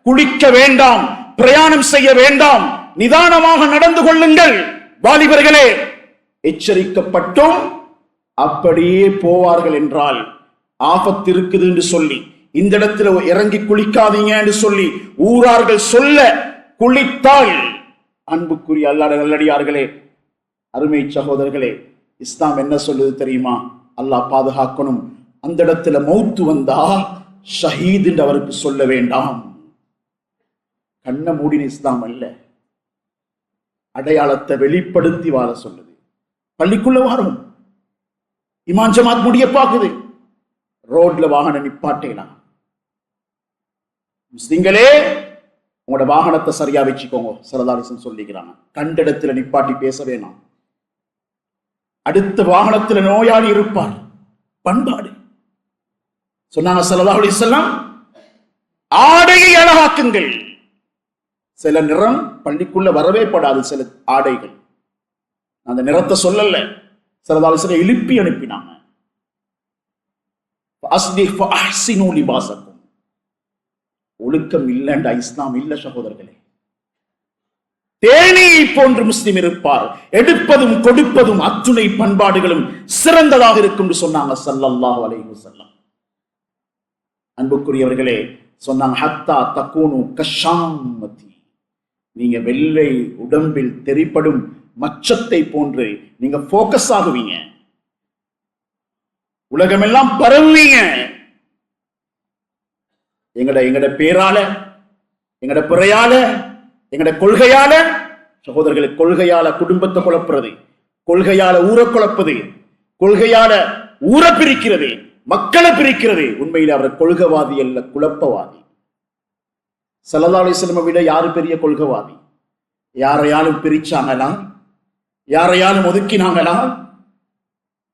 குளிக்க வேண்டாம், பிரயாணம் செய்ய வேண்டாம், நிதானமாக நடந்து கொள்ளுங்கள். வாலிபர்களே, எச்சரிக்கப்பட்டும் அப்படியே போவார்கள் என்றால் ஆபத்து இருக்குது என்று சொல்லி, இந்த இடத்துல இறங்கி குளிக்காதீங்க என்று சொல்லி ஊரார்கள் சொல்ல குளித்தால், அன்புக்குரிய அல்லாஹ்வுடைய நல்லடியார்களே, அருமை சகோதரர்களே, இஸ்லாம் என்ன சொல்லுது தெரியுமா? அல்லாஹ் பாதுகாக்கணும். அந்த இடத்துல மௌத்து வந்தா ஷஹீத் என்று அவருக்கு சொல்ல வேண்டாம். கண்ண மூடின இஸ்லாம் அல்ல, அடையாளத்தை வெளிப்படுத்தி வாழ சொல்லுது. பள்ளிக்குள்ள வாரும், இமாம் ஜமாத் முடிய பாக்குது, ரோட்ல வாகனம் நிப்பாட்டேலாம். முஸ்லிம்களே உங்களோட வாகனத்தை சரியா வச்சுக்கோங்க. சரதாலிசன் சொல்லிக்கிறாங்க, கண்ட இடத்துல நிப்பாட்டி பேச வேணாம். அடுத்த வாகனத்துல நோயாளி இருப்பார், பண்பாடு சொன்னாங்க ஸல்லல்லாஹு அலைஹி வஸல்லம், ஆடையை அழகாக்குங்கள். சில நிறம் பள்ளிக்குள்ள வரவே படாது, சில ஆடைகள். அந்த நிறத்தை சொல்லல, ஸல்லல்லாஹு அலைஹி வஸல்லம் எழுப்பி அனுப்பினாங்க. ஒழுக்கம் இல்லைன்ற இஸ்லாம் இல்ல சகோதரர்களே. தேனியை போன்று முஸ்லிம் இருப்பார், எடுப்பதும் கொடுப்பதும் அத்துணை பண்பாடுகளும் சிறந்ததாக இருக்கும் என்று சொன்னாங்க ஸல்லல்லாஹு அலைஹி வஸல்லம். அன்புக்குரியவர்களே சொன்னாங்க, ஹத்தா தகூனு கஷாமதி, நீங்க வெள்ளை உடம்பில் தெரிப்படும் மச்சத்தை போன்று நீங்க போக்கஸ் ஆகுவீங்க, உலகமெல்லாம் பரவுவீங்க. எங்கட பேரால, எங்கட பிறையால, எங்கட கொள்கையால, சகோதரர்களை கொள்கையால குடும்பத்தை குழப்புறது, கொள்கையால ஊரை குழப்பது, கொள்கையால ஊரை பிரிக்கிறது, மக்களை பிரிக்கிறது. உண்மையில் அவர் கொள்கைவாதி அல்ல, குழப்பவாதி. ஸல்லல்லாஹு அலைஹி வஸல்லம் விட யாரு பெரிய கொள்கைவாதி? யாரையாலும் பிரிச்சாங்களா? யாரையாலும் ஒதுக்கினாங்களா?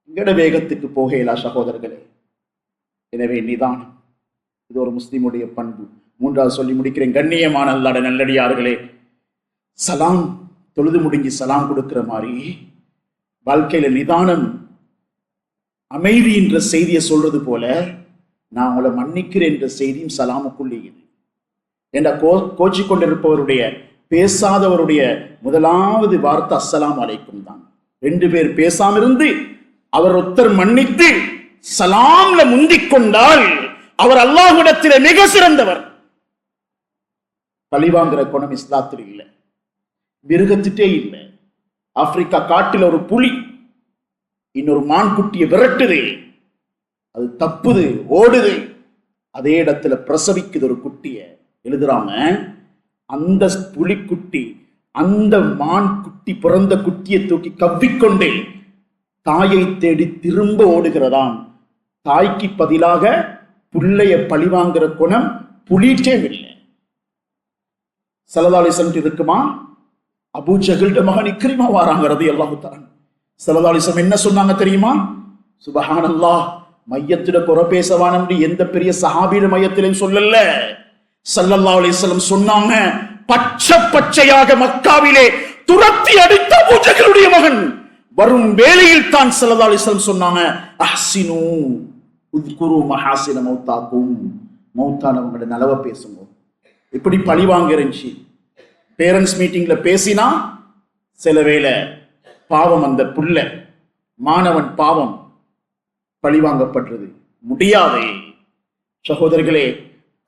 எங்கட வேகத்துக்கு போகலா சகோதரர்களே. எனவே நிதானம், இது ஒரு முஸ்லிமுடைய பண்பு. மூன்றாவது சொல்லி முடிக்கிறேன், கண்ணியமான அல்லாஹ்வுடைய நல்லடியார்களே, சலாம் தொழுது முடிஞ்சு சலாம் கொடுக்கிற மாதிரி வாழ்க்கையில நிதானம், அமைதி என்ற செய்தியை சொல்றது போல நான் உங்களை மன்னிக்கிறேன் என்ற செய்தியும் சலாமுக்குள்ளே இது. என்ற கோச்சி கொண்டிருப்பவருடைய, பேசாதவருடைய முதலாவது வார்த்தை அஸ்ஸலாமு அலைக்கும் தான். ரெண்டு பேர் பேசாம இருந்து அவர் ஒருத்தர் மன்னித்து சலாம்ல முந்திக் கொண்டால் அவர் அல்லாஹ்விடத்திலே மிக சிறந்தவர். பழிவாங்கிற குணம் இஸ்லாத்தில் இல்லை, மிருகத்திட்டே இல்லை. ஆப்பிரிக்கா காட்டில் ஒரு புலி இன்னொரு மான் குட்டியை விரட்டுது, அது தப்புது, ஓடுது, அதே இடத்துல பிரசவிக்குது ஒரு குட்டிய. எழுதுறாங்க, அந்த புலிக்குட்டி அந்த மான் குட்டி பிறந்த குட்டியை தூக்கி கவ்விக்கொண்டே தாயை தேடி திரும்ப ஓடுகிறதாம். தாய்க்கு பதிலாக புள்ளைய பழிவாங்கிற குணம் புலிட்டே இல்லை. ஸல்லல்லாஹு அலைஹி வஸல்லம் இருக்குமா? அபூ ஜஹல்ட மகன் இக்ரிமா வாராங்க ரலியல்லாஹு தஆலா. ஸல்லல்லாஹு அலைஹி வஸல்லம் என்ன சொன்னாங்க தெரியுமா? சுப்ஹானல்லாஹ், மையத்திட குறை பேசவானம் எந்த பெரிய சஹாபியிட மையத்திலையும் சொல்லல. ஸல்லல்லாஹு அலைஹி வஸல்லம் சொன்னாங்க, பச்சையாக மக்காவிலே துரத்தி அடித்த அபூ ஜஹலுடைய மகன் வரும் வேளையில் தான் ஸல்லல்லாஹு அலைஹி வஸல்லம் சொன்னாங்க, அஹ்சினு உத்குரு மஹாசின மௌதாக்கும், மௌத்தானவங்களோட நலவ பேசுங்க. இப்படி பழி வாங்கிருந்துச்சு. பேரண்ட்ஸ் மீட்டிங்ல பேசினா சில வேளை பாவம், அந்த புள்ள மாணவன் பாவம் பழிவாங்கப்படுறது முடியாதே. சகோதரர்களே,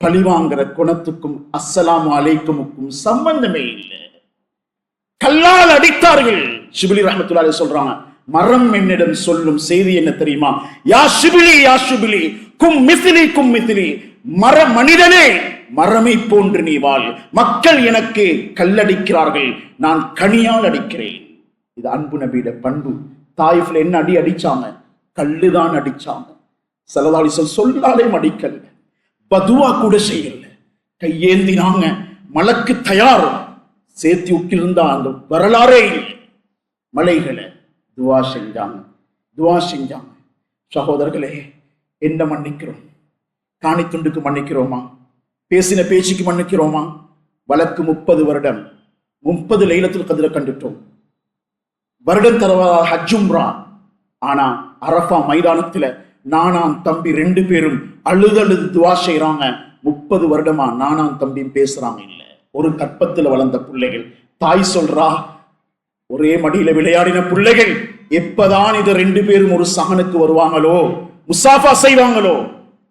பழிவாங்கிற குணத்துக்கும் அஸ்ஸலாமு அலைக்குமுக்கும் சம்பந்தமே இல்லை. கல்லால் அடித்தார்கள். ஷிபிலி ரஹ்மத்துல்லாஹி அலைஹி சொல்றாங்க, மரம் என்னிடம் சொல்லும் செய்தி என்ன தெரியுமா? யா ஷிபிலி, யா ஷிபிலி, கும் மிஸ்லி, கும் மிஸ்லி, மனிதனே மரமை போன்று நீ வாழ். மக்கள் எனக்கு கல்லடிக்கிறார்கள், நான் கனியால் அடிக்கிறேன். இது அன்பு நபியோட பண்பு. தாயிஃப்ல என்ன அடிச்சாங்க? கல்லுதான் அடிச்சாங்க. ஸல்லல்லாஹு அலைஹி வஸல்லம் சொல்லாலே அடிக்கல, பதுவா கூட செய்யல, கையேந்தினாங்க. மலக்கு தயார் சேர்த்தி விட்டிருந்தா அந்த வரலாறே இல்லை. மலைகளை துவா செஞ்சாங்க. சகோதரர்களே, என்ன மன்னிக்கிறோம்? காணித்துண்டுக்கு மன்னிக்கிறோமா? பேசின பேச்சுக்கு மன்னிக்கிறோமா? வழக்கு 30 வருடம், 30 லைலத்துல் கத்ர கண்டுட்டோம். வருடம் தரவா ஹஜ் உம்ரா. ஆனா அரஃபா மைதானத்துல நானாம் தம்பி 2 பேரும் அழுது துவா செய்யறாங்க. 30 வருடமா நானாம் தம்பியும் பேசுறாங்க இல்ல. ஒரு கற்பத்துல வளர்ந்த பிள்ளைகள். தாய் சொல்றா, ஒரே மடியில விளையாடின பிள்ளைகள் எப்பதான் இது 2 பேரும் ஒரு சகனுக்கு வருவாங்களோ, முசாஃபா செய்வாங்களோ,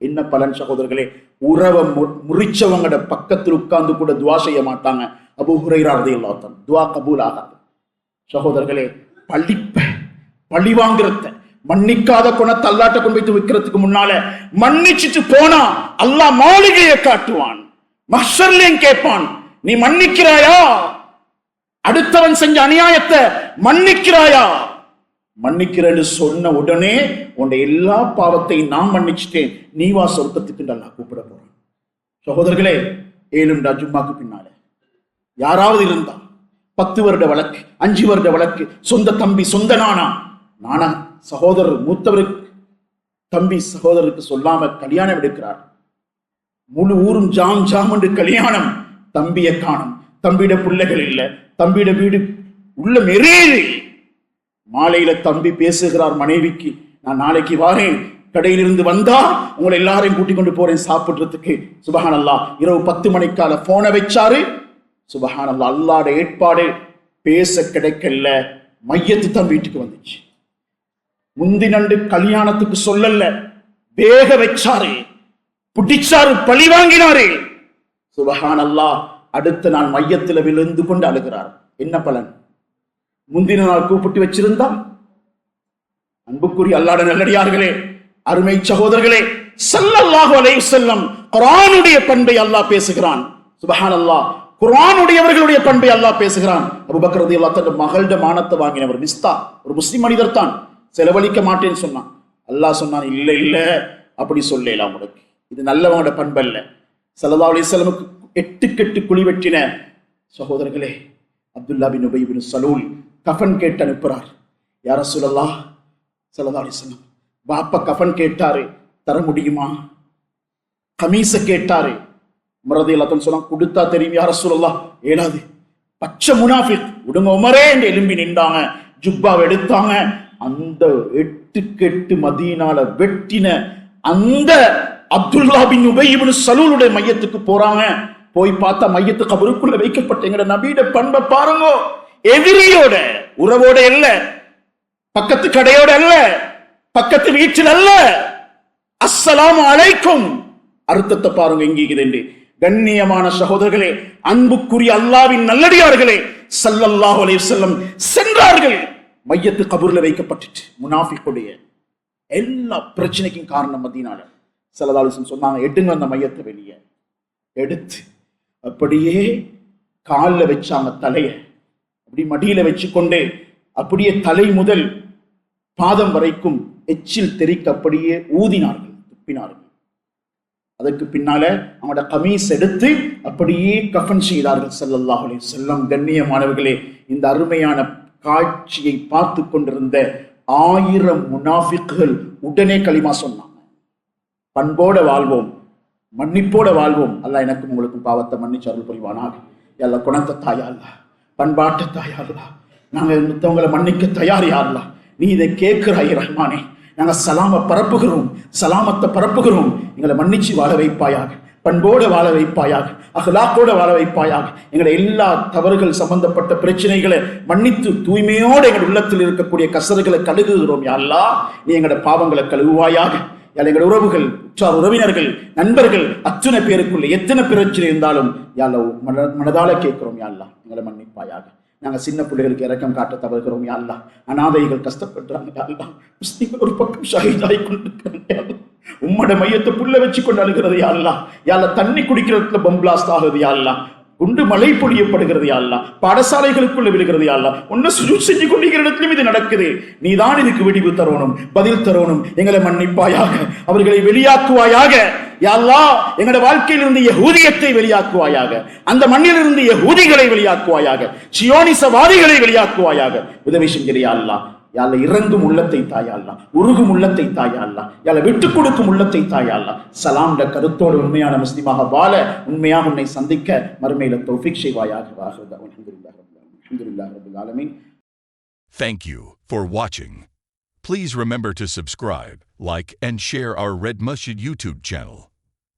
என்ன பலன் சகோதரர்களே? உறவை முறிச்சவங்கட பக்கத்தில் உட்கார்ந்து கூட துவா செய்ய மாட்டாங்க. அபூ ஹுரைரா ரலியல்லாஹு அன்ஹு, துவா கபூல் ஆகாது. சகோதரர்களே, பழிவாங்கிறத மன்னிக்காத குணத்தை அல்லாட்ட கொண்டு வைத்து வைக்கிறதுக்கு முன்னால மன்னிச்சுட்டு போனா அல்லாஹ் மாளிகையை காட்டுவான், மஹ்ஷர்லயும் கேட்பான், நீ மன்னிக்கிறாயா? அடுத்தவன் செஞ்ச அநியாயத்தை மன்னிக்கிறாயா? மன்னிக்கிறேன்னு சொன்ன உடனே உன்னை எல்லா பாவத்தையும் நான் மன்னிச்சுட்டேன், நீ வா சொர்க்கத்துக்கு அல்லாஹ் கூப்பிட போறான். சகோதரர்களே, 7 ஜும்மாக்கு பின்னால யாராவது இருந்தா 10 வருட வழக்கு, 5 வருட வழக்கு, சொந்த தம்பி சொந்த நானா சகோதரர் மூத்தவருக்கு தம்பி சகோதரருக்கு சொல்லாம கல்யாணம் எடுக்கிறார். முழு ஊரும் ஜாம் என்று கல்யாணம், தம்பியை காணும், தம்பியிட பிள்ளைகள் இல்ல, தம்பியிட வீடு உள்ள மெரேது. மாலையில தம்பி பேசுகிறார் மனைவிக்கு, நான் நாளைக்கு வாரேன், கடையிலிருந்து வந்தா உங்களை எல்லாரையும் கூட்டிக் கொண்டு போறேன் சாப்பிடுறதுக்கு. சுபஹானல்லாஹ், இரவு 10 மணிக்கால போனை வச்சாரு. சுபஹானல்லாஹ், அல்லாஹ்வுடைய ஏற்பாடு, பேச கிடைக்கல, மையத்து தான் வீட்டுக்கு வந்துச்சு. முந்தினண்டு கல்யாணத்துக்கு சொல்லல, வேக வச்சாரு, பிடிச்சாரு, பழி வாங்கினாரு. சுபஹானல்லாஹ், அடுத்த நாள் மையத்துல விழுந்து கொண்டு அழுகிறார். என்ன பலன்? முந்தின நாள் கூப்பிட்டு வச்சிருந்தா? அன்புக்குரிய அல்லாஹ்வுடைய நல்லடியார்களே, அருமை சகோதரர்களே, ஸல்லல்லாஹு அலைஹி வஸல்லம் குர்ஆனுடைய பண்பை அல்லாஹ் பேசுகிறான். சுபஹானல்லாஹ், குர்ஆனுடையவர்களுடைய பண்பை அல்லாஹ் பேசுகிறான். அபூபக்கர் ரலியல்லாஹு அன்ஹு தன் மகள்ட மானத்தை வாங்கினவர், மிஸ்தா ஒரு முஸ்லிம் மனிதர் தான், செலவழிக்க மாட்டேன்னு சொன்னான். அல்லாஹ் சொன்னான், இல்ல இல்ல அப்படி சொல்லலாம், உனக்கு இது நல்லவனோட பண்பு அல்ல. ஸல்லல்லாஹு அலைஹி வஸல்லமுக்கு 8 கெட்டு குழி வெட்டின சகோதரர்களே, அப்துல்லா பின் உபை பின் சலூல் கஃன் கேட்டு அனுப்புறார். யா ரசூலல்லாஹ், ஸல்லல்லாஹு அலைஹி வஸல்லம் பாப்பா கஃன் கேட்டாரு, தர முடியுமா? கமீஸ கேட்டாரு. உமர் ரலியல்லாஹு அன்ஹு சொன்னாங்க, கொடுத்தா தெரியும் யா ரசூலல்லாஹ். ஏலாது, பச்சை முனாஃபிக், விடுங்க உமரே என்று எழும்பி நின்றாங்க, ஜுப்பாவை எடுத்தாங்க. அந்த 8 கெட்டு மதீனால வெட்டின அந்த அப்துல்லா பின் உபை பின் சலூலுடைய மையத்துக்கு போறாங்க. போய் பார்த்தா மையத்து கபருக்குள்ள வைக்கப்பட்ட எங்கட நபியோட பண்பை பாருங்க. எதிரியோட உறவோட அல்ல, பக்கத்து கடையோட அல்ல, பக்கத்து வீட்டில் அல்ல, அஸ்ஸலாமு அலைக்கும். அர்த்தத்தை பாருங்க எங்கே. கண்ணியமான சகோதரர்களே, அன்புக்குரிய அல்லாஹ்வின் நல்லடியார்களே, ஸல்லல்லாஹு அலைஹி வஸல்லம் சென்றார்கள். மையத்து கபூர்ல வைக்கப்பட்டுச்சு. முனாஃபிக்குடைய எல்லா பிரச்சனைக்கும் காரணம் மதீனால. ஸல்லல்லாஹு அலைஹி வஸல்லம் சொன்னாங்க, எடுங்க அந்த மையத்தை வெளியே. எடுத்து அப்படியே காலில் வச்சாங்க, தலைய அப்படி மடியில வச்சு கொண்டே அப்படியே தலை முதல் பாதம் வரைக்கும் எச்சில் தெறிக்க அப்படியே ஊதினார்கள், துப்பினார்கள். அதற்கு பின்னால அவங்களோட கமீஸ் எடுத்து அப்படியே கஃன் செய்தார்கள். ஸல்லல்லாஹு அலைஹி வஸல்லம். கண்ணியமானவர்களே, இந்த அருமையான காட்சியை பார்த்து கொண்டிருந்த 1000 முனாஃபிக்குகள் உடனே கலிமா சொன்னாங்க. பண்போட வாழ்வோம், மன்னிப்போட வாழ்வோம். அல்லாஹ் எனக்கும் உங்களுக்கும் பாவத்தை மன்னிச்சு அருள் புரிவானாக. எல்லா குணத்தை தாயா அல்ல, பண்பாட்டு தாயா அல்ல, நாங்க மத்தவங்களை மன்னிக்க தயார் யா அல்லாஹ். நீ இதை கேட்கிறாய் ரஹ்மானே, நாங்க சலாமத்தை பரப்புகிறோம். எங்களை மன்னிச்சு வாழ வைப்பாயாக, பண்போடு வாழ வைப்பாயாக, அஹ்லாக்கோட வாழ வைப்பாயாக. எங்களை எல்லா தவறுகள் சம்பந்தப்பட்ட பிரச்சனைகளை மன்னித்து தூய்மையோடு எங்கள் உள்ளத்தில் இருக்கக்கூடிய கசறுகளை கழுகுகிறோம் யா அல்லாஹ். நீ எங்களோட பாவங்களை கழுவுவாயாக. எங்கள் உறவுகள், உற்றார் உறவினர்கள், நண்பர்கள் அத்தனை பேருக்குள்ள எத்தனை பிரச்சனை இருந்தாலும் யா அல்லாஹ் மனதால கேட்கிறோம் யா அல்லாஹ், எங்களை மன்னிப்பாயாக. நாங்க சின்ன பிள்ளைகளுக்கு இரக்கம் காட்ட தவறுகிறோம் யா அல்லாஹ். அநாதைகள் கஷ்டப்படுறாங்க யா அல்லாஹ். முஸ்லிம்கள் ஒரு பக்கம் ஷஹீதாகி கொண்டிருக்கிறாங்க யா அல்லாஹ். உம்மோட மையத்தை புல்ல வச்சு கொண்டு அழுகிறது யா அல்லாஹ். யா அல்லாஹ், தண்ணி குடிக்கிறதுல பம்பிளாஸ்ட் ஆகுது யா அல்லாஹ். குண்டு மழை பொழியப்படுகிறது யா அல்லாஹ். பாடசாலைகளுக்குள்ள விழுகிறது யா அல்லாஹ். ஒன்னு சுஜூத் செஞ்சு கொண்டிருக்கிற இடத்திலும் இது நடக்குது. நீதான் இதுக்கு விடிவு தரணும், பதில் தரணும். எங்களை மன்னிப்பாயாக, அவர்களை வெளியாக்குவாயாக யா அல்லாஹ். எங்களோட வாழ்க்கையிலிருந்து யஹூதியத்தை வெளியாக்குவாயாக, அந்த மண்ணிலிருந்து யஹூதிகளை வெளியாக்குவாயாக, சியோனிசவாதிகளை வெளியாக்குவாயாக. உதவி செஞ்சிரு யா அல்லாஹ். யா அல்லாஹ், இறங்கும் உள்ளத்தை தாயா அல்லாஹ், உருகும் உள்ளத்தை தாயா அல்லாஹ். யா அல்லாஹ், விட்டுக் கொடுக்கும் உள்ளத்தை தாயா அல்லாஹ். சலாம்ட கருத்தோடு உண்மையான முஸ்லிமாக வாழ, உண்மையாக உன்னை சந்திக்க மறுமையில தௌஃபீக் செய்வாயாக. அல்ஹம்துலில்லாஹி ரப்பில் ஆலமீன். Thank you for watching. Please remember to subscribe, like, and share our Red Masjid YouTube channel.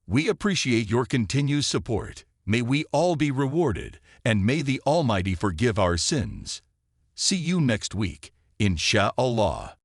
We appreciate your continued support. May we all be rewarded, and may the Almighty forgive our sins. See you next week, Insha'Allah.